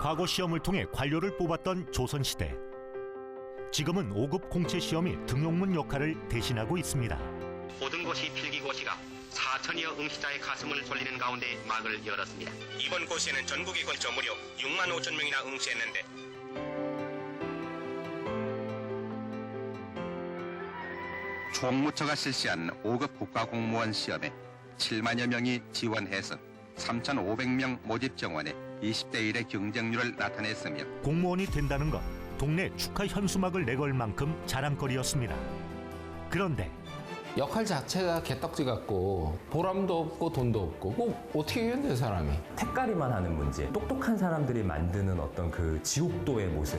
과거 시험을 통해 관료를 뽑았던 조선시대. 지금은 5급 공채 시험이 등용문 역할을 대신하고 있습니다. 모든 곳이 필기고시가 4천여 응시자의 가슴을 졸리는 가운데 막을 열었습니다. 이번 고시에는 전국이 걸쳐 무려 6만 5천 명이나 응시했는데 총무처가 실시한 5급 국가공무원 시험에 7만여 명이 지원해서 3,500명 모집 정원에 20대 1의 경쟁률을 나타냈으며 공무원이 된다는 것, 동네 축하 현수막을 내걸 만큼 자랑거리였습니다. 그런데 역할 자체가 개떡지 같고 보람도 없고 돈도 없고 뭐 어떻게 해야 사람이. 택가리만 하는 문제, 똑똑한 사람들이 만드는 어떤 그 지옥도의 모습.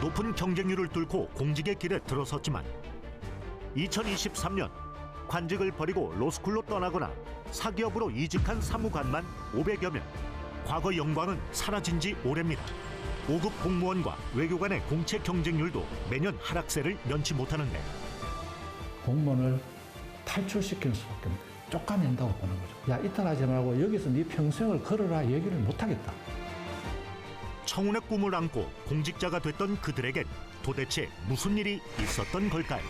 높은 경쟁률을 뚫고 공직의 길에 들어섰지만 2023년 관직을 버리고 로스쿨로 떠나거나 사기업으로 이직한 사무관만 500여 명. 과거 영광은 사라진 지 오래입니다. 5급 공무원과 외교관의 공채 경쟁률도 매년 하락세를 면치 못하는데 공무원을 탈출시키는 수밖에 없는, 쫓아낸다고 보는 거죠. 야, 이탈 하지 말고 여기서 네 평생을 걸어라 얘기를 못하겠다. 청운의 꿈을 안고 공직자가 됐던 그들에겐 도대체 무슨 일이 있었던 걸까요?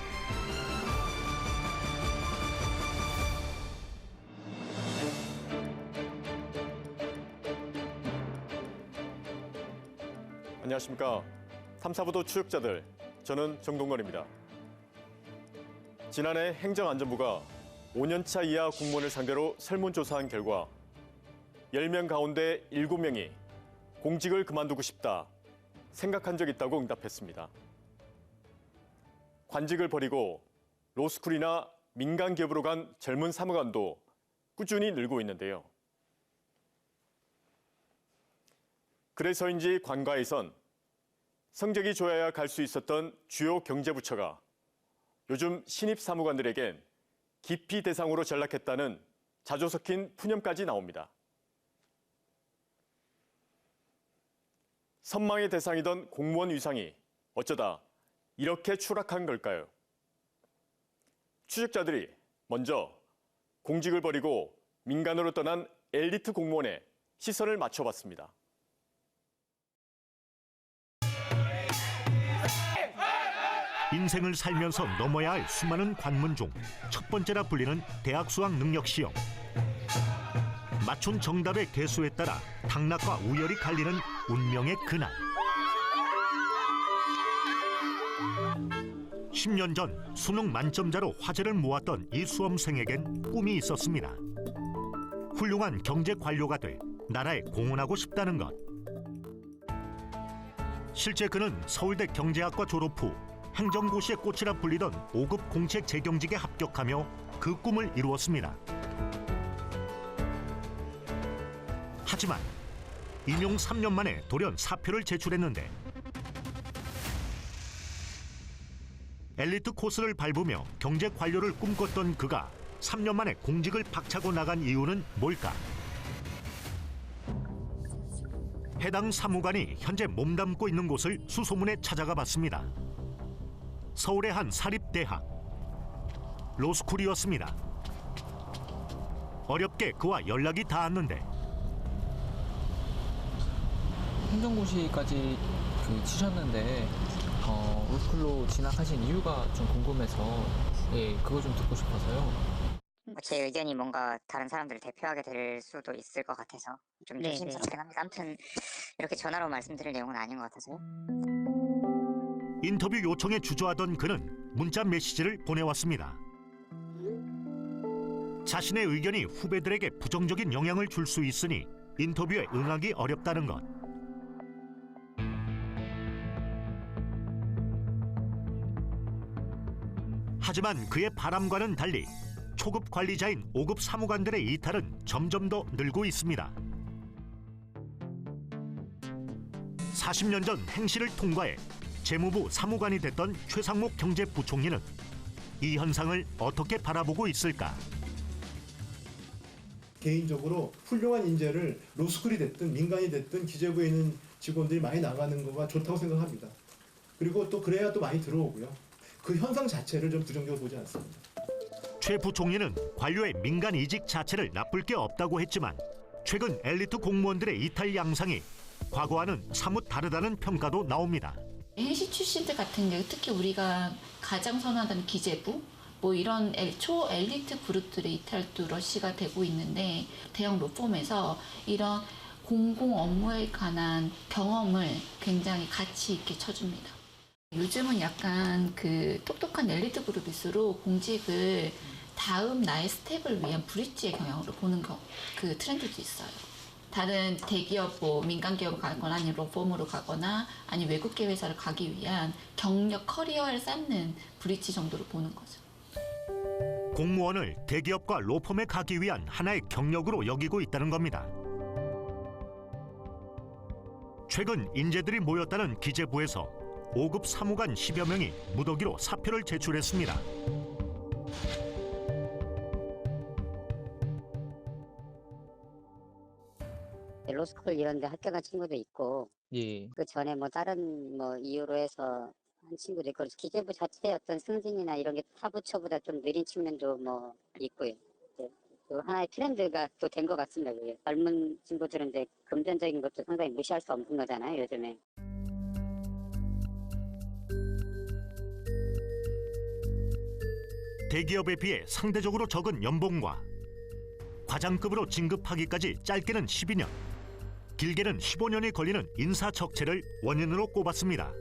안녕하십니까. 탐사보도 추적자들, 저는 정동건입니다. 지난해 행정안전부가 5년차 이하 공무원을 상대로 설문조사한 결과 10명 가운데 7명이 공직을 그만두고 싶다 생각한 적 있다고 응답했습니다. 관직을 버리고 로스쿨이나 민간 기업으로 간 젊은 사무관도 꾸준히 늘고 있는데요. 그래서인지 관과에선 성적이 좋아야 갈 수 있었던 주요 경제부처가 요즘 신입 사무관들에겐 기피 대상으로 전락했다는 자조 섞인 푸념까지 나옵니다. 선망의 대상이던 공무원 위상이 어쩌다 이렇게 추락한 걸까요? 추적자들이 먼저 공직을 버리고 민간으로 떠난 엘리트 공무원에 시선을 맞춰봤습니다. 인생을 살면서 넘어야 할 수많은 관문 중 첫 번째라 불리는 대학 수학 능력 시험. 맞춘 정답의 개수에 따라 당락과 우열이 갈리는 운명의 그날. 10년 전 수능 만점자로 화제를 모았던 이 수험생에겐 꿈이 있었습니다. 훌륭한 경제 관료가 돼 나라에 공헌하고 싶다는 것. 실제 그는 서울대 경제학과 졸업 후 행정고시의 꽃이라 불리던 5급 공채 재경직에 합격하며 그 꿈을 이루었습니다. 하지만 임용 3년 만에 돌연 사표를 제출했는데 엘리트 코스를 밟으며 경제 관료를 꿈꿨던 그가 3년 만에 공직을 박차고 나간 이유는 뭘까? 해당 사무관이 현재 몸담고 있는 곳을 수소문에 찾아가 봤습니다. 서울의 한 사립대학 로스쿨이었습니다. 어렵게 그와 연락이 닿았는데 행정고시까지 치셨는데 로스쿨로 진학하신 이유가 좀 궁금해서 그거 좀 듣고 싶어서요. 제 의견이 뭔가 다른 사람들을 대표하게 될 수도 있을 것 같아서 좀 조심스럽긴 합니다. 아무튼 이렇게 전화로 말씀드릴 내용은 아닌 것 같아서요. 인터뷰 요청에 주저하던 그는 문자 메시지를 보내왔습니다. 자신의 의견이 후배들에게 부정적인 영향을 줄 수 있으니 인터뷰에 응하기 어렵다는 것. 하지만 그의 바람과는 달리 초급 관리자인 5급 사무관들의 이탈은 점점 더 늘고 있습니다. 40년 전 행시를 통과해 재무부 사무관이 됐던 최상목 경제부총리는 이 현상을 어떻게 바라보고 있을까? 개인적으로 훌륭한 인재를 로스쿨이 됐든 민간이 됐든 기재부에 있는 직원들이 많이 나가는 거가 좋다고 생각합니다. 그리고 또 그래야 또 많이 들어오고요. 그 현상 자체를 좀 부정적으로 보지 않습니다. 최 부총리는 관료의 민간 이직 자체를 나쁠 게 없다고 했지만 최근 엘리트 공무원들의 이탈 양상이 과거와는 사뭇 다르다는 평가도 나옵니다. 해시 출신들 같은 경우 특히 우리가 가장 선호하는 기재부 뭐 이런 초엘리트 그룹들의 이탈도 러시가 되고 있는데 대형 로펌에서 이런 공공 업무에 관한 경험을 굉장히 가치 있게 쳐줍니다. 요즘은 약간 그 똑똑한 엘리트 그룹일수록 공직을 다음 나의 스텝을 위한 브릿지의 경영으로 보는 그 트렌드도 있어요. 다른 대기업, 뭐 민간 기업을 가거나 아니면 로펌으로 가거나 아니면 외국계 회사를 가기 위한 경력, 커리어를 쌓는 브릿지 정도로 보는 거죠. 공무원을 대기업과 로펌에 가기 위한 하나의 경력으로 여기고 있다는 겁니다. 최근 인재들이 모였다는 기재부에서 5급 사무관 10여 명이 무더기로 사표를 제출했습니다. 로스쿨 이런 데 합격한 친구도 있고 예. 그 전에 뭐 다른 뭐 이유로 해서 한 친구도 있고 기재부 자체의 어떤 승진이나 이런 게 타부처보다 좀 느린 측면도 뭐 있고요. 또 하나의 트렌드가 또 된 것 같습니다. 그게. 젊은 친구들은 이제 금전적인 것도 상당히 무시할 수 없는 거잖아요, 요즘에. 대기업에 비해 상대적으로 적은 연봉과 과장급으로 진급하기까지 짧게는 12년, 길게는 15년이 걸리는 인사적체를 원인으로 꼽았습니다.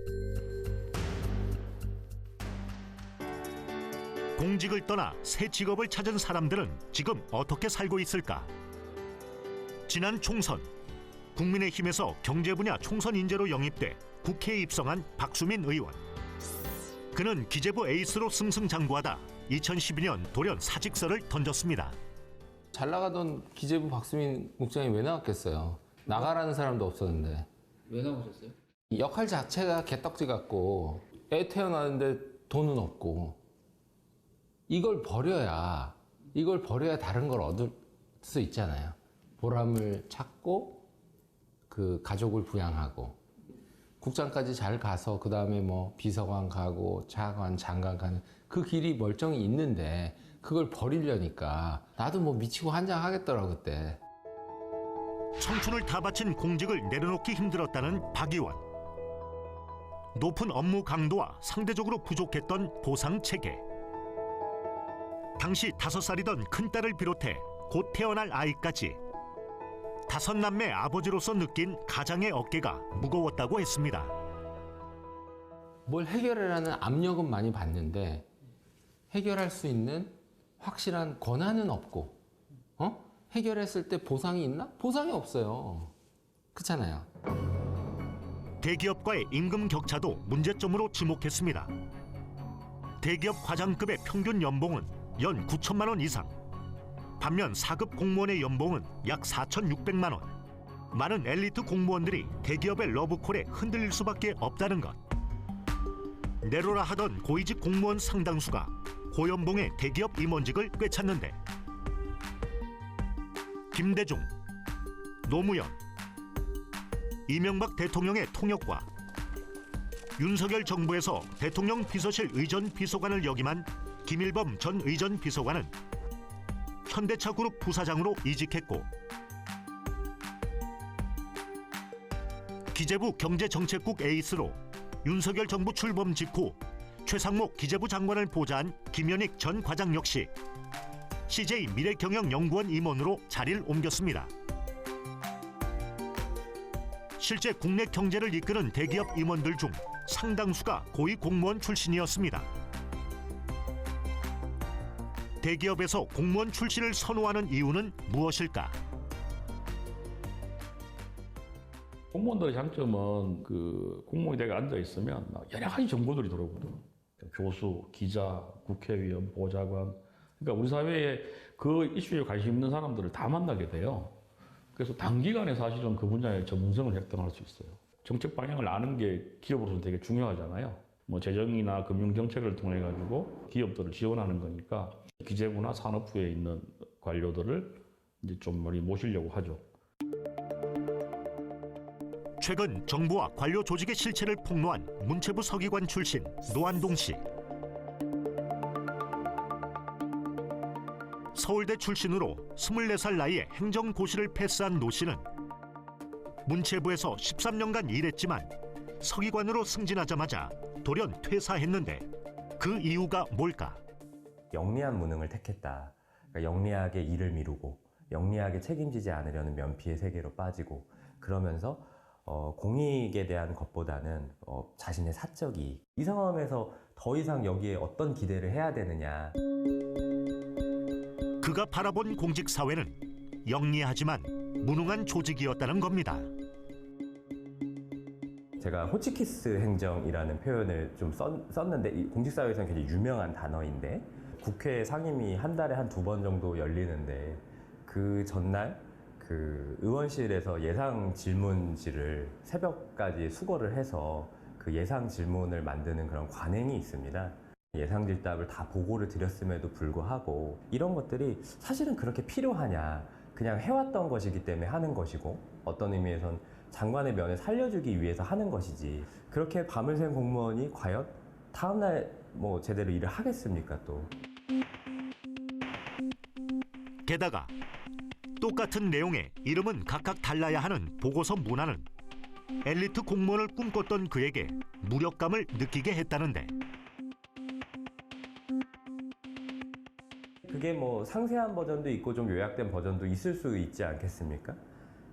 공직을 떠나 새 직업을 찾은 사람들은 지금 어떻게 살고 있을까? 지난 총선, 국민의힘에서 경제 분야 총선 인재로 영입돼 국회에 입성한 박수민 의원. 그는 기재부 에이스로 승승장구하다 2012년 돌연 사직서를 던졌습니다. 잘 나가던 기재부 박수민 국장이 왜 나왔겠어요? 나가라는 사람도 없었는데. 왜 나오셨어요? 역할 자체가 개떡지 같고 애 태어나는데 돈은 없고 이걸 버려야 다른 걸 얻을 수 있잖아요. 보람을 찾고 그 가족을 부양하고 국장까지 잘 가서 그 다음에 뭐 비서관 가고 차관, 장관 가는 그 길이 멀쩡히 있는데 그걸 버리려니까 나도 뭐 미치고 한장하겠더라고 그때. 청춘을 다 바친 공직을 내려놓기 힘들었다는 박 의원. 높은 업무 강도와 상대적으로 부족했던 보상 체계. 당시 5살이던 큰딸을 비롯해 곧 태어날 아이까지 5남매 아버지로서 느낀 가장의 어깨가 무거웠다고 했습니다. 뭘 해결하라는 압력은 많이 받는데 해결할 수 있는 확실한 권한은 없고 해결했을 때 보상이 있나? 보상이 없어요. 그렇잖아요. 대기업과의 임금 격차도 문제점으로 지목했습니다. 대기업 과장급의 평균 연봉은 연 9천만 원 이상. 반면 4급 공무원의 연봉은 약 4,600만 원. 많은 엘리트 공무원들이 대기업의 러브콜에 흔들릴 수밖에 없다는 것. 내로라 하던 고위직 공무원 상당수가 고연봉의 대기업 임원직을 꿰찼는데 김대중, 노무현, 이명박 대통령의 통역과 윤석열 정부에서 대통령 비서실 의전 비서관을 역임한 김일범 전 의전 비서관은 현대차그룹 부사장으로 이직했고 기재부 경제정책국 에이스로 윤석열 정부 출범 직후 최상목 기재부 장관을 보좌한 김현익 전 과장 역시 CJ 미래경영연구원 임원으로 자리를 옮겼습니다. 실제 국내 경제를 이끄는 대기업 임원들 중 상당수가 고위 공무원 출신이었습니다. 대기업에서 공무원 출신을 선호하는 이유는 무엇일까? 공무원들의 장점은 그 공무원대에 앉아 있으면 여러 가지 정보들이 들어오거든. 교수, 기자, 국회의원, 보좌관. 그러니까 우리 사회에 그 이슈에 관심 있는 사람들을 다 만나게 돼요. 그래서 단기간에 사실은 그 분야의 전문성을 획득할 수 있어요. 정책 방향을 아는 게 기업으로서는 되게 중요하잖아요. 뭐 재정이나 금융 정책을 통해 가지고 기업들을 지원하는 거니까 기재부나 산업부에 있는 관료들을 이제 좀 많이 모시려고 하죠. 최근 정부와 관료 조직의 실체를 폭로한 문체부 서기관 출신 노한동 씨. 서울대 출신으로 24살 나이에 행정고시를 패스한 노 씨는 문체부에서 13년간 일했지만 서기관으로 승진하자마자 돌연 퇴사했는데 그 이유가 뭘까? 영리한 무능을 택했다. 그러니까 영리하게 일을 미루고 영리하게 책임지지 않으려는 면피의 세계로 빠지고 그러면서 공익에 대한 것보다는 자신의 사적 이익. 이 상황에서 더 이상 여기에 어떤 기대를 해야 되느냐. 그가 바라본 공직사회는 영리하지만 무능한 조직이었다는 겁니다. 제가 호치키스 행정이라는 표현을 좀 썼는데 이 공직사회에서는 굉장히 유명한 단어인데 국회 상임위 한 달에 한 2번 정도 열리는데 그 전날 그 의원실에서 예상 질문지를 새벽까지 수거를 해서 그 예상 질문을 만드는 그런 관행이 있습니다. 예상 질답을 다 보고를 드렸음에도 불구하고 이런 것들이 사실은 그렇게 필요하냐. 그냥 해왔던 것이기 때문에 하는 것이고 어떤 의미에선 장관의 면을 살려주기 위해서 하는 것이지 그렇게 밤을 샌 공무원이 과연 다음날 뭐 제대로 일을 하겠습니까 또. 게다가 똑같은 내용의 이름은 각각 달라야 하는 보고서 문화는 엘리트 공무원을 꿈꿨던 그에게 무력감을 느끼게 했다는데 그게 뭐 상세한 버전도 있고 좀 요약된 버전도 있을 수 있지 않겠습니까?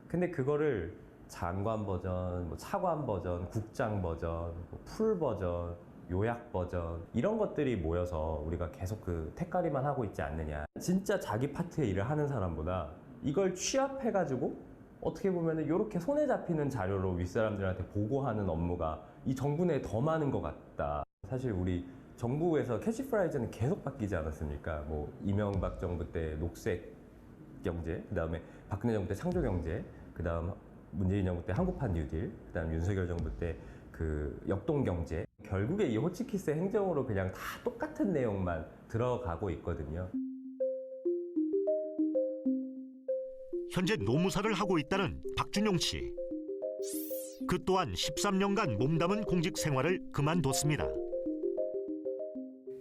근데 그거를 장관 버전, 뭐 차관 버전, 국장 버전, 뭐 풀 버전, 요약 버전 이런 것들이 모여서 우리가 계속 그 택가리만 하고 있지 않느냐. 진짜 자기 파트의 일을 하는 사람보다 이걸 취합해가지고 어떻게 보면 이렇게 손에 잡히는 자료로 윗사람들한테 보고하는 업무가 이 정부 내에 더 많은 것 같다. 사실 우리 정부에서 캐치프라이즈는 계속 바뀌지 않았습니까? 뭐 이명박 정부 때 녹색 경제, 그다음에 박근혜 정부 때 창조 경제, 그다음 문재인 정부 때 한국판 뉴딜, 그다음 윤석열 정부 때 그 역동 경제. 결국에 이 호치키스 행정으로 그냥 다 똑같은 내용만 들어가고 있거든요. 현재 노무사를 하고 있다는 박준용 씨. 그 또한 13년간 몸담은 공직 생활을 그만뒀습니다.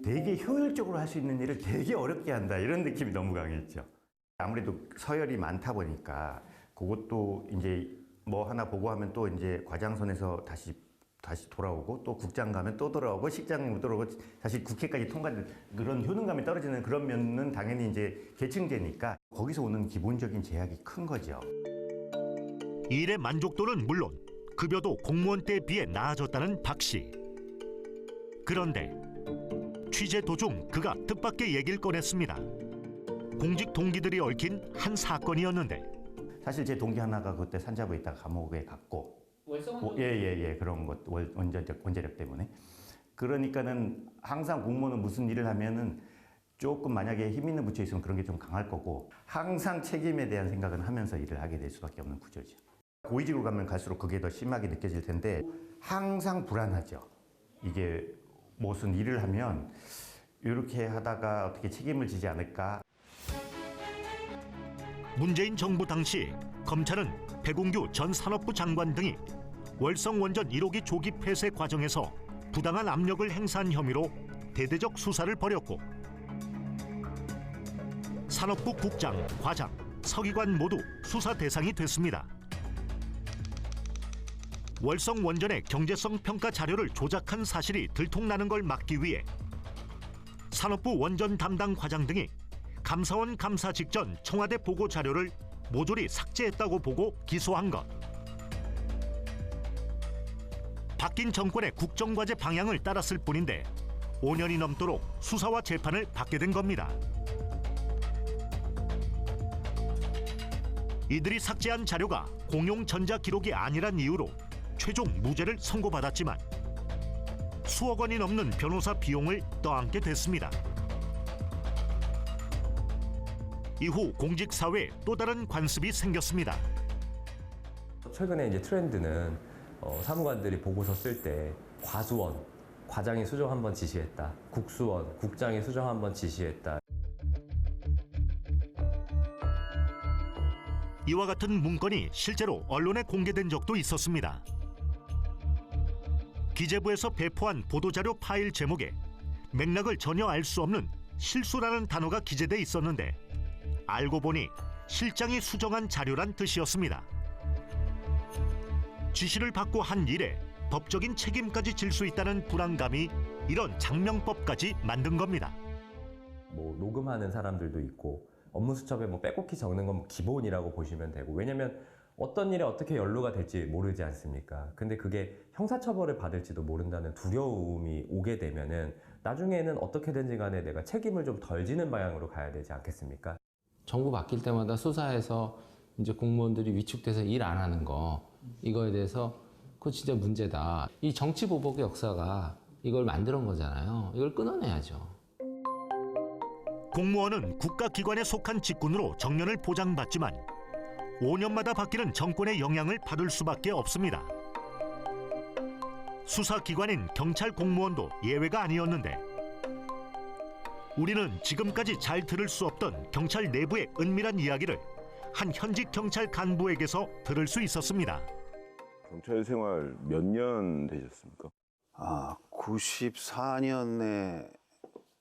되게 효율적으로 할 수 있는 일을 되게 어렵게 한다 이런 느낌이 너무 강했죠. 아무래도 서열이 많다 보니까 그것도 이제 뭐 하나 보고하면 또 이제 과장선에서 다시 돌아오고 또 국장 가면 또 돌아오고 식장 돌아오고 사실 국회까지 통과된 그런 효능감이 떨어지는 그런 면은 당연히 이제 계층제니까 거기서 오는 기본적인 제약이 큰 거죠. 일의 만족도는 물론 급여도 공무원 때에 비해 나아졌다는 박 씨. 그런데 취재 도중 그가 뜻밖의 얘기를 꺼냈습니다. 공직 동기들이 얽힌 한 사건이었는데 사실 제 동기 하나가 그때 산자부에 있다가 감옥에 갔고 그런 것 원자력 때문에 그러니까는 항상 공무원은 무슨 일을 하면은 조금 만약에 힘 있는 부처에 있으면 그런 게 좀 강할 거고 항상 책임에 대한 생각은 하면서 일을 하게 될 수밖에 없는 구조죠. 고위직으로 가면 갈수록 그게 더 심하게 느껴질 텐데 항상 불안하죠. 이게 무슨 일을 하면 이렇게 하다가 어떻게 책임을 지지 않을까. 문재인 정부 당시 검찰은 배공규 전 산업부 장관 등이 월성원전 1호기 조기 폐쇄 과정에서 부당한 압력을 행사한 혐의로 대대적 수사를 벌였고 산업부 국장, 과장, 서기관 모두 수사 대상이 됐습니다. 월성원전의 경제성 평가 자료를 조작한 사실이 들통나는 걸 막기 위해 산업부 원전 담당 과장 등이 감사원 감사 직전 청와대 보고 자료를 모조리 삭제했다고 보고 기소한 것. 바뀐 정권의 국정과제 방향을 따랐을 뿐인데 5년이 넘도록 수사와 재판을 받게 된 겁니다. 이들이 삭제한 자료가 공용 전자기록이 아니란 이유로 최종 무죄를 선고받았지만 수억 원이 넘는 변호사 비용을 떠안게 됐습니다. 이후 공직사회에 또 다른 관습이 생겼습니다. 최근에 이제 트렌드는 사무관들이 보고서 쓸 때 과수원, 과장이 수정 한번 지시했다. 국수원, 국장이 수정 한번 지시했다. 이와 같은 문건이 실제로 언론에 공개된 적도 있었습니다. 기재부에서 배포한 보도자료 파일 제목에 맥락을 전혀 알 수 없는 실수라는 단어가 기재돼 있었는데 알고 보니 실장이 수정한 자료란 뜻이었습니다. 지시를 받고 한 일에 법적인 책임까지 질 수 있다는 불안감이 이런 장명법까지 만든 겁니다. 뭐 녹음하는 사람들도 있고 업무 수첩에 뭐 빼곡히 적는 건 기본이라고 보시면 되고, 왜냐면 어떤 일에 어떻게 연루가 될지 모르지 않습니까? 근데 그게 형사처벌을 받을지도 모른다는 두려움이 오게 되면은 나중에는 어떻게든지 간에 내가 책임을 좀 덜 지는 방향으로 가야 되지 않겠습니까? 정부 바뀔 때마다 수사에서 이제 공무원들이 위축돼서 일 안 하는 거, 이거에 대해서 그거 진짜 문제다. 이 정치 보복의 역사가 이걸 만드는 거잖아요. 이걸 끊어내야죠. 공무원은 국가기관에 속한 직군으로 정년을 보장받지만 5년마다 바뀌는 정권의 영향을 받을 수밖에 없습니다. 수사기관인 경찰 공무원도 예외가 아니었는데, 우리는 지금까지 잘 들을 수 없던 경찰 내부의 은밀한 이야기를 한 현직 경찰 간부에게서 들을 수 있었습니다. 경찰 생활 몇 년 되셨습니까? 94년에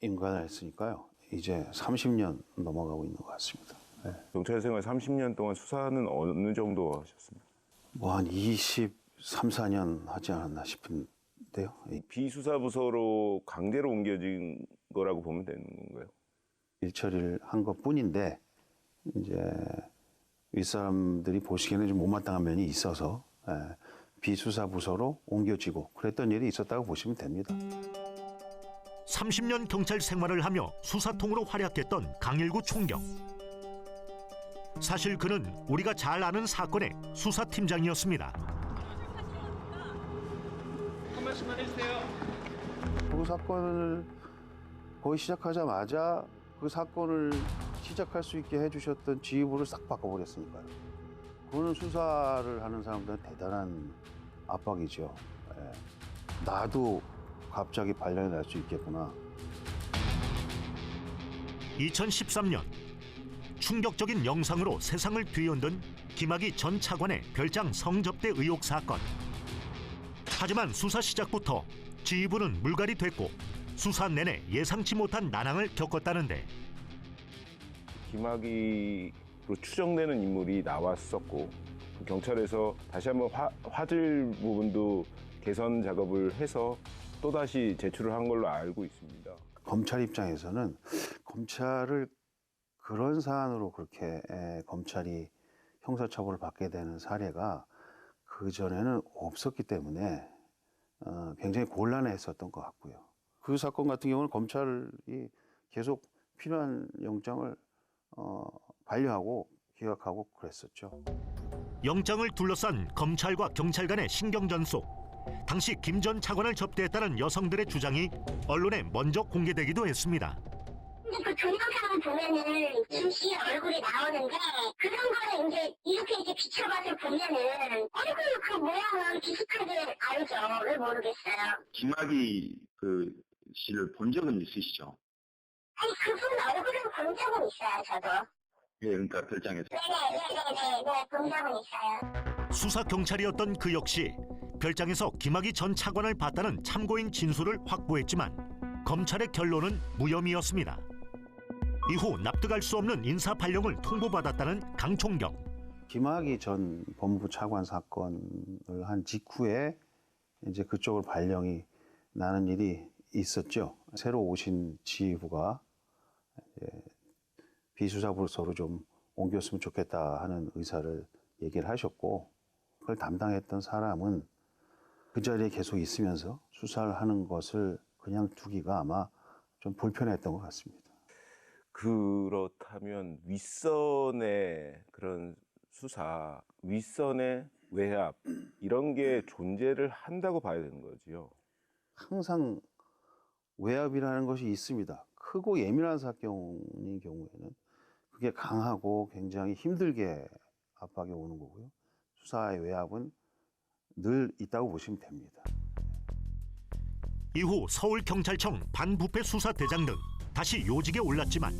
임관을 했으니까요. 이제 30년 넘어가고 있는 것 같습니다. 네. 경찰 생활 30년 동안 수사는 어느 정도 하셨습니까? 뭐 한 23, 4년 하지 않았나 싶은데요. 비수사 부서로 강제로 옮겨진 거라고 보면 되는 건가요? 일처리를 한 것뿐인데 이제 윗사람들이 보시기에는 좀 못마땅한 면이 있어서 비수사 부서로 옮겨지고 그랬던 일이 있었다고 보시면 됩니다. 30년 경찰 생활을 하며 수사통으로 활약했던 강일구 총경. 사실 그는 우리가 잘 아는 사건의 수사팀장이었습니다. 한 말씀만 해주세요. 그 사건을 거의 시작하자마자 그 사건을 시작할 수 있게 해주셨던 지휘부를 싹 바꿔버렸으니까요. 그거는 수사를 하는 사람들은 대단한 압박이죠. 나도 갑자기 발령이 날 수 있겠구나. 2013년 충격적인 영상으로 세상을 뒤흔든 김학의 전 차관의 별장 성접대 의혹 사건. 하지만 수사 시작부터 지휘부는 물갈이 됐고 수사 내내 예상치 못한 난항을 겪었다는데, 김학의로 추정되는 인물이 나왔었고 경찰에서 다시 한번 화질 부분도 개선 작업을 해서 또다시 제출을 한 걸로 알고 있습니다. 검찰 입장에서는 검찰을 그런 사안으로 그렇게 검찰이 형사처벌을 받게 되는 사례가 그전에는 없었기 때문에 굉장히 곤란했었던 것 같고요. 그 사건 같은 경우는 검찰이 계속 필요한 영장을 반려하고 기각하고 그랬었죠. 영장을 둘러싼 검찰과 경찰 간의 신경전속. 당시 김 전 차관을 접대했다는 여성들의 주장이 언론에 먼저 공개되기도 했습니다. 그 동영상을 보면은 김 씨의 얼굴이 나오는데 그런 거를 이렇게 비춰봐서 보면은 얼굴 그 모양은 비슷하게 알죠. 왜 모르겠어요. 김학의 씨를 본 적은 있으시죠? 아니 그분 얼굴은 본 적은 있어요. 저도. 예, 그러니까 별장에서. 네, 본 적은 있어요. 수사 경찰이었던 그 역시 별장에서 김학의 전 차관을 봤다는 참고인 진술을 확보했지만 검찰의 결론은 무혐의였습니다. 이후 납득할 수 없는 인사 발령을 통보받았다는 강총경. 김학의 전 법무부 차관 사건을 한 직후에 이제 그쪽을 발령이 나는 일이 있었죠. 새로 오신 지휘부가 비수사 부서로 좀 옮겼으면 좋겠다 하는 의사를 얘기를 하셨고, 그걸 담당했던 사람은 그 자리에 계속 있으면서 수사를 하는 것을 그냥 두기가 아마 좀 불편했던 것 같습니다. 그렇다면 윗선의 그런 수사, 윗선의 외압 이런 게 존재를 한다고 봐야 되는 거지요. 항상 외압이라는 것이 있습니다. 크고 예민한 사건인 경우에는 그게 강하고 굉장히 힘들게 압박이 오는 거고요. 수사의 외압은 늘 있다고 보시면 됩니다. 이후 서울경찰청 반부패 수사대장 등 다시 요직에 올랐지만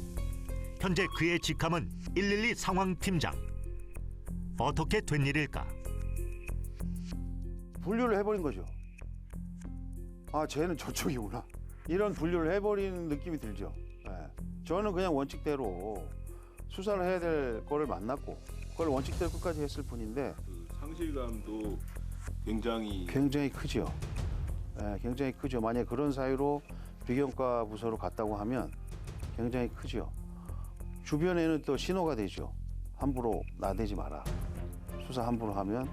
현재 그의 직함은 112 상황팀장. 어떻게 된 일일까? 분류를 해버린 거죠. 아, 쟤는 저쪽이구나. 이런 분류를 해버리는 느낌이 들죠. 저는 그냥 원칙대로 수사를 해야 될 거를 만났고 그걸 원칙대로 끝까지 했을 뿐인데, 그 상실감도 굉장히 크죠. 예, 굉장히 크죠. 만약 그런 사유로 비경과 부서로 갔다고 하면 굉장히 크죠. 주변에는 또 신호가 되죠. 함부로 나대지 마라. 수사 함부로 하면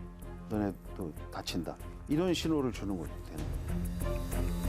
너네 또 다친다. 이런 신호를 주는 거죠. 되는 거죠.